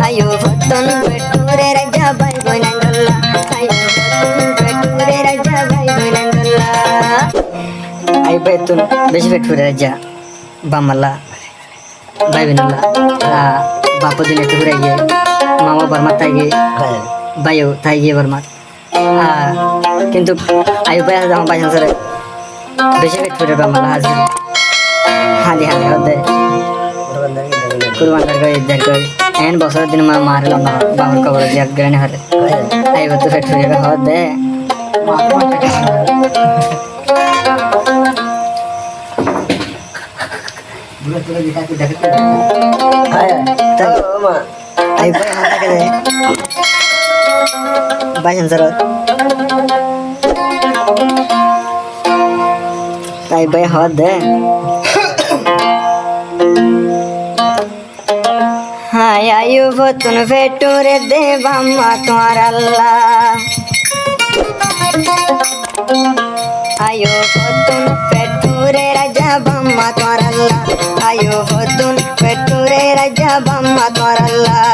ayo foton beture raja bai gonandolla ayo foton beture raja bai gonandolla ay betun beshi beture raja bamalla bai gonandolla bapo dile ture ye mama barmat tage bayo tage barmat কিন্তু ayo bai adam bai hansare beshi beture bamalla hazir hani hani hode kurban dar koy en bosor din ma marlo na babar cover jak grane hare ay batu factory ga hode bulan tuh kita tidak ketemu ay ma ay bay mata ke bayan zarot ay bay hode ayo foton beture de bamma tomar Allah ayo foton beture raja bamma tomar Allah ayo foton beture raja bamma tomar Allah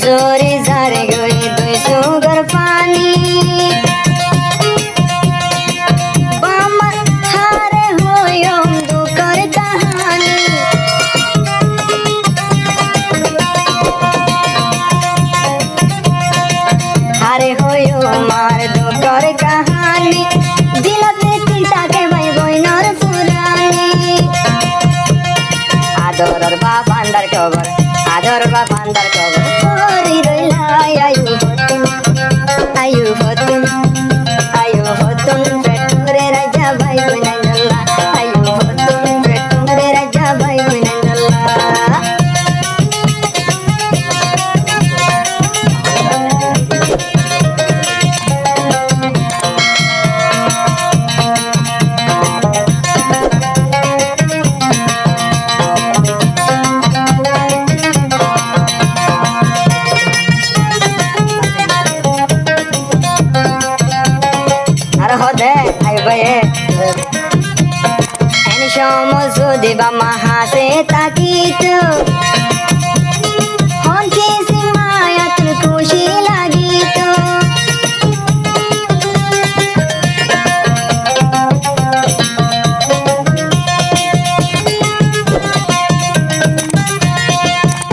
जोरी जारे गई दुई sugar पानी बामा हारे होयो दुकर कहानी हारे होयो मार दुकर कहानी दिलते चिंता के भाई बहनर पुरानी आदर बाप अंदर कबर आदर बाप अंदर cover ayo foton beture raja bai gonandolla ayo foton beture raja bai gonandolla hode ayo baye eni shomozo deba mahase takitu honki simaya tul kushi lagitu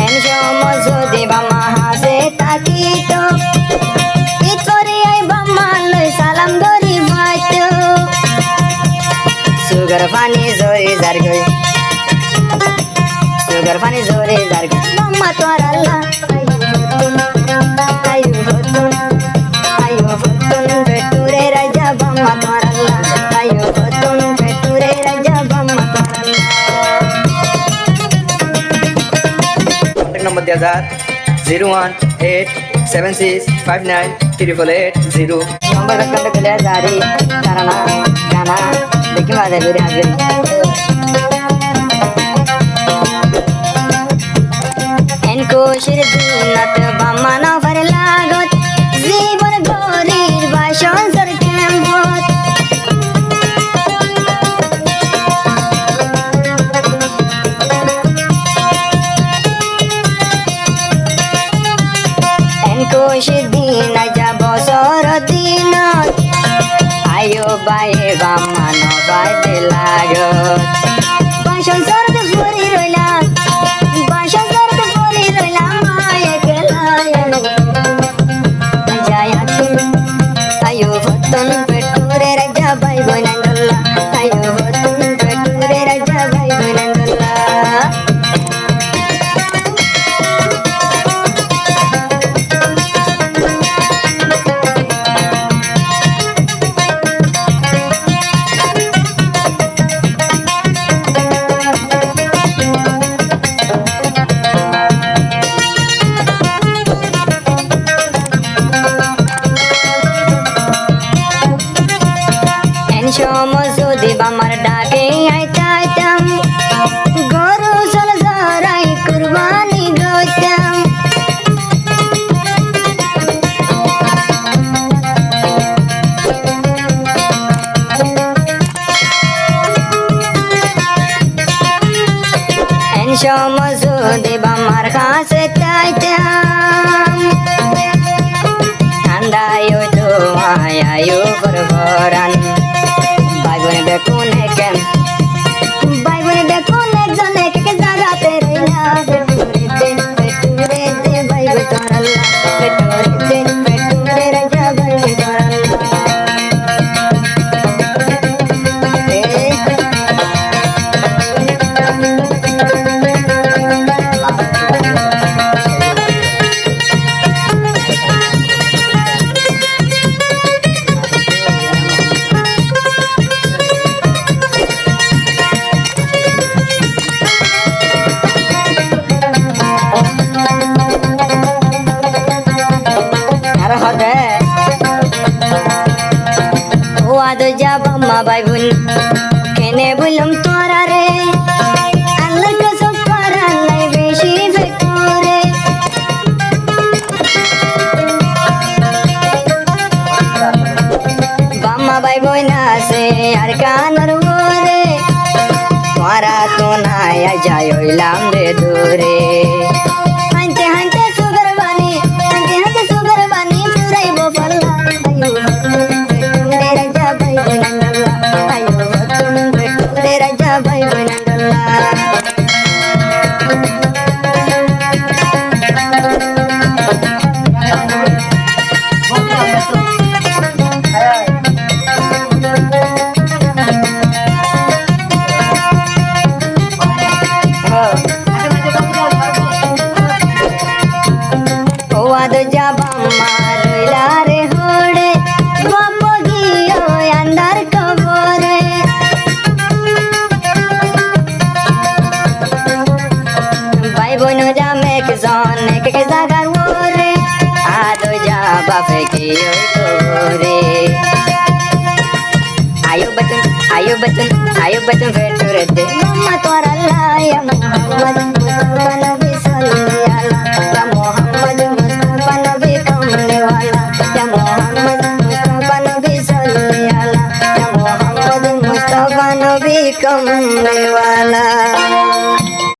eni shomozo deba mahase takitu ikori ay bamal salam sugar pani zori jar goi sugar pani zori jar goi mama tomar Allah ayo foton beture raja mama tomar Allah ayo foton beture raja mama tomar Allah contact number दिया जा 01876593480 number रखने के लिए जारी कराना गाना देखिए वाले मेरे आगे इनको शिरदीनत बामाना भर लागत जीवन गोरीर भाषण सर टेम्पोत इनको शिरदीना जब sir दीनत ayo baye bamano baye lagot bashan sarde fori roila bashan sarde fori roila maye kelaya jaya tum ayo foton beture raja bai gonandolla ayo foton beture raja bai gonandolla সময় যদি বামার ডাকে আইতাম গরু সাল জরাই কুরবানি দইতাম সময় যদি বামার কাছে চাইতাম ঠান্ডায় হইতো আয়ু পরবরান বাইবনে বেকুনে কেন বাইবনে বেকুন একজন এক এক জায়গাতে রইলা পেটুরে দে বাইব তোরাল্লা পেটুরে রাজা বাইব তোরাল্লা বাম্মা ভাই বোন কেনে বললাম তোরা রে আল্লাহ কসম কর আল্লাহ বেশি ফেকুরে বাম্মা ভাই বোন আছে আর কানর ওরে তোরা তো নাই যাই হইলাম রে দূরে হানতে হানতে সুগার বানি হানতে হানতে সুগার বানি পুরাইব পাল্লা রাজা ভাই বোনাঙ্গল্লা আয়ো তুমি রাজা ভাই বোনাঙ্গল্লা ওয়াদ যাবাম্মা রইলা রে হোড়ে বাপ গিয়ে আন্দার কবরে ভাই বোন যাম একজন এক এক জায়গার ওরে আদো যা বাপে গিয়ে কবরে আয়ো বচন ফেটুরে দে মাম্মা তোর আল্লাহ ইয়া মুহাম্মদ মুস্তাফা নবী সাল্লাল্লাহু আলাইহি ইয়া মুহাম্মদ মুস্তাফা নবী কমলে ওয়ালা ইয়া মুহাম্মদ মুস্তাফা নবী সাল্লাল্লাহু আলাইহি ইয়া মুহাম্মদ মুস্তাফা নবী কমলে ওয়ালা